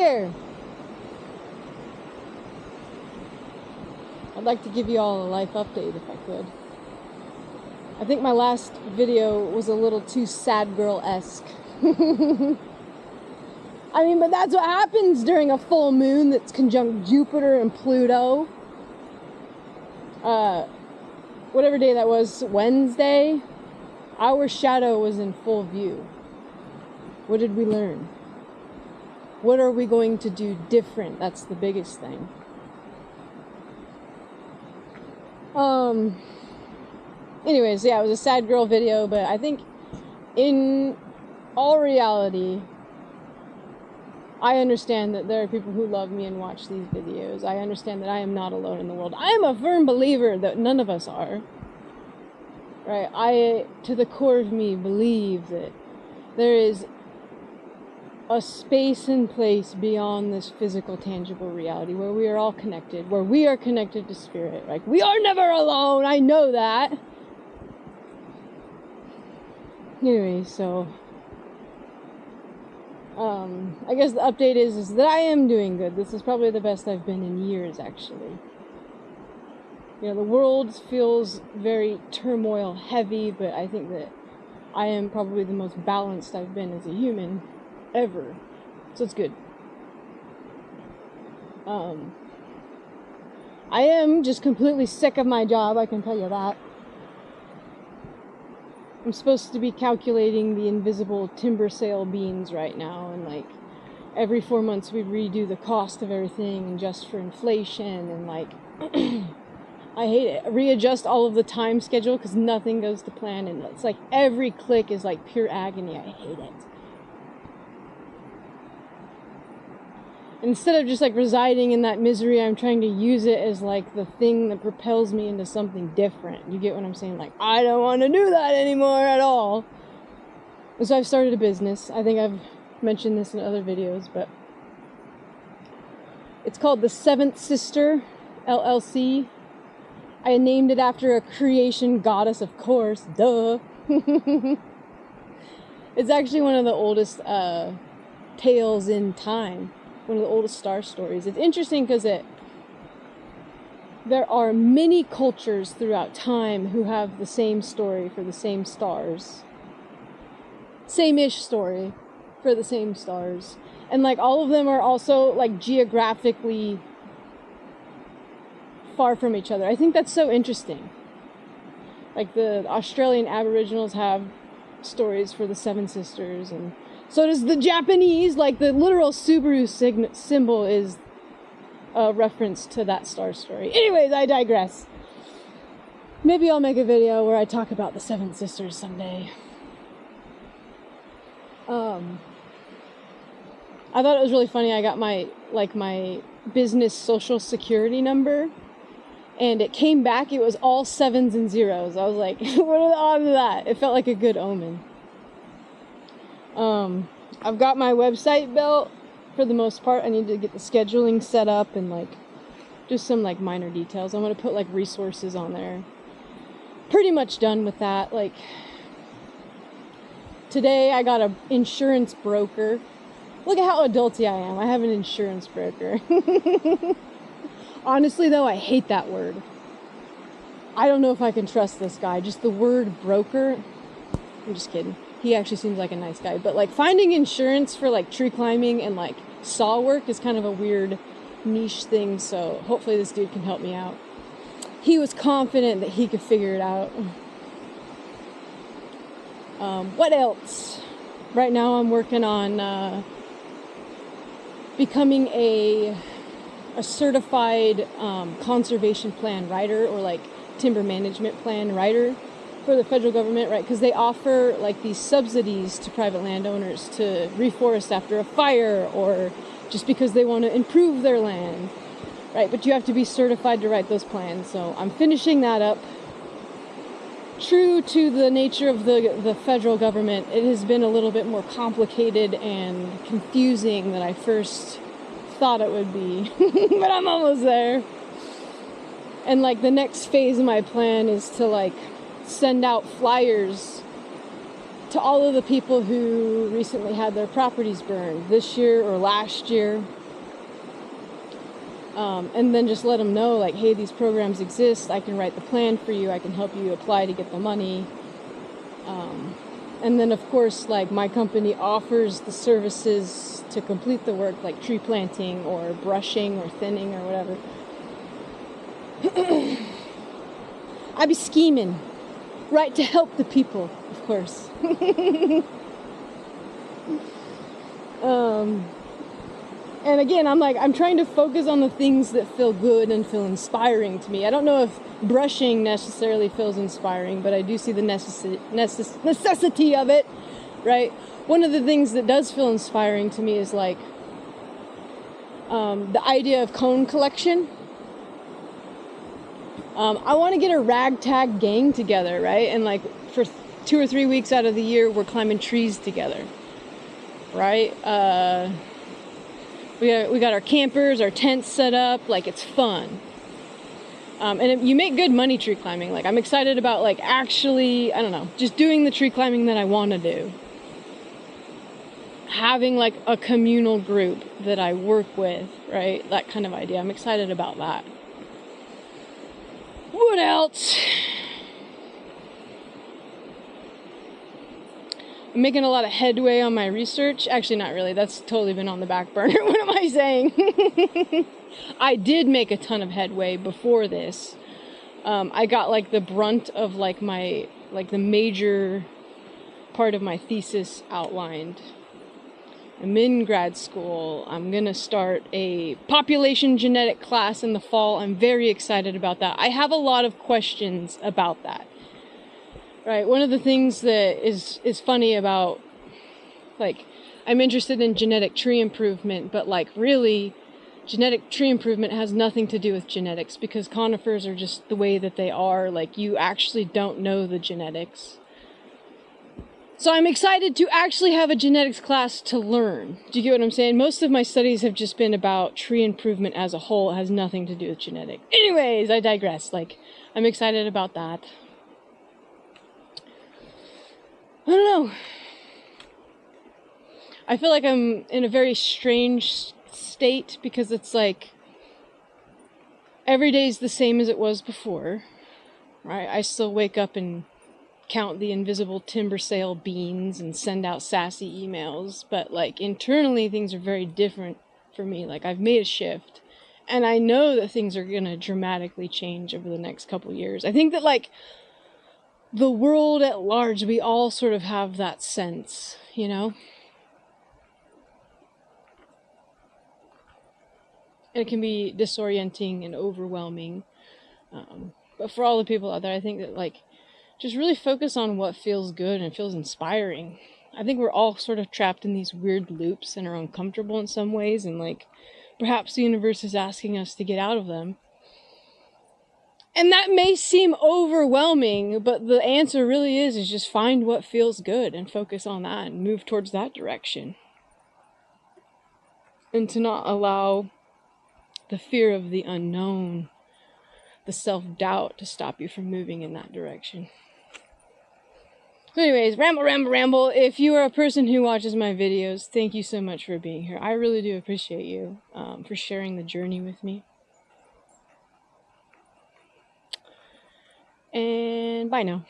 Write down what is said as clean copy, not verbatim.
here. I'd like to give you all a life update if I could. I think my last video was a little too sad girl-esque. I mean, but that's what happens during a full moon that's conjunct Jupiter and Pluto. Whatever day that was, Wednesday, our shadow was in full view. What did we learn? What are we going to do different? That's the biggest thing. Anyways, yeah, it was a sad girl video, but I think in all reality, I understand that there are people who love me and watch these videos. I understand that I am not alone in the world. I am a firm believer that none of us are. Right? I, to the core of me, believe that there is a space and place beyond this physical, tangible reality where we are all connected, where we are connected to spirit. Like, we are never alone. I know that. Anyway, so I guess the update is that I am doing good. This is probably the best I've been in years, actually. You know, the world feels very turmoil heavy, but I think that I am probably the most balanced I've been as a human ever. So it's good. I am just completely sick of my job, I can tell you that. I'm supposed to be calculating the invisible timber sale beans right now, and like every 4 months we redo the cost of everything and just for inflation, and like I hate it. Readjust all of the time schedule because nothing goes to plan, and it's like every click is like pure agony. I hate it. Instead of just like residing in that misery, I'm trying to use it as like the thing that propels me into something different. You get what I'm saying? Like, I don't want to do that anymore at all. And so I've started a business. I think I've mentioned this in other videos, but it's called the Seventh Sister LLC. I named it after a creation goddess, of course. Duh. It's actually one of the oldest tales in time. One of the oldest star stories. It's interesting because there are many cultures throughout time who have the same story for the same stars. Same-ish story for the same stars. And like all of them are also like geographically far from each other. I think that's so interesting. Like the Australian Aboriginals have stories for the Seven Sisters, and so does the Japanese. Like the literal Subaru symbol is a reference to that star story. Anyways, I digress. Maybe I'll make a video where I talk about the Seven Sisters someday. I thought it was really funny. I got my business social security number, and it came back. It was all 7s and 0s. I was like, what are the odds of that? It felt like a good omen. I've got my website built for the most part. I need to get the scheduling set up and like just some like minor details. I'm going to put like resources on there. Pretty much done with that. Like today I got an insurance broker. Look at how adulty I am. I have an insurance broker. Honestly though, I hate that word. I don't know if I can trust this guy. Just the word broker. I'm just kidding. He actually seems like a nice guy. But like finding insurance for like tree climbing and like saw work is kind of a weird niche thing. So hopefully this dude can help me out. He was confident that he could figure it out. What else? Right now I'm working on becoming a certified conservation plan writer, or like timber management plan writer for the federal government, right? Because they offer like these subsidies to private landowners to reforest after a fire, or just because they want to improve their land, right? But you have to be certified to write those plans. So I'm finishing that up. True to the nature of the federal government, it has been a little bit more complicated and confusing than I first thought it would be. But I'm almost there. And like the next phase of my plan is to like send out flyers to all of the people who recently had their properties burned this year or last year. And then just let them know, like, hey, these programs exist. I can write the plan for you. I can help you apply to get the money. And then, of course, like, my company offers the services to complete the work, like tree planting or brushing or thinning or whatever. I be scheming, right, to help the people, of course. And again, I'm trying to focus on the things that feel good and feel inspiring to me. I don't know if brushing necessarily feels inspiring, but I do see the necessity of it, right? One of the things that does feel inspiring to me is like the idea of cone collection. I want to get a ragtag gang together, right? And like for 2 or 3 weeks out of the year, we're climbing trees together, right? We got our campers, our tents set up, like it's fun. And you make good money tree climbing. Like I'm excited about like actually, I don't know, just doing the tree climbing that I want to do. Having like a communal group that I work with, right? That kind of idea. I'm excited about that. What else? I'm making a lot of headway on my research. Actually, not really. That's totally been on the back burner. What am I saying? I did make a ton of headway before this. I got like the brunt of like the major part of my thesis outlined. I'm in grad school. I'm gonna start a population genetic class in the fall. I'm very excited about that. I have a lot of questions about that. Right, one of the things that is funny about, like, I'm interested in genetic tree improvement, but like really, genetic tree improvement has nothing to do with genetics because conifers are just the way that they are. Like, you actually don't know the genetics. So I'm excited to actually have a genetics class to learn. Do you get what I'm saying? Most of my studies have just been about tree improvement as a whole. It has nothing to do with genetics. Anyways, I digress. Like, I'm excited about that. I don't know. I feel like I'm in a very strange state because it's like every day's the same as it was before, right? I still wake up and count the invisible timber sale beans and send out sassy emails, but like internally things are very different for me. Like I've made a shift and I know that things are going to dramatically change over the next couple years. I think that like the world at large, we all sort of have that sense, you know? And it can be disorienting and overwhelming. But for all the people out there, I think that, like, just really focus on what feels good and feels inspiring. I think we're all sort of trapped in these weird loops and are uncomfortable in some ways, and, like, perhaps the universe is asking us to get out of them. And that may seem overwhelming, but the answer really is just find what feels good and focus on that and move towards that direction. And to not allow the fear of the unknown, the self-doubt to stop you from moving in that direction. So anyways, ramble. If you are a person who watches my videos, thank you so much for being here. I really do appreciate you for sharing the journey with me. And bye now.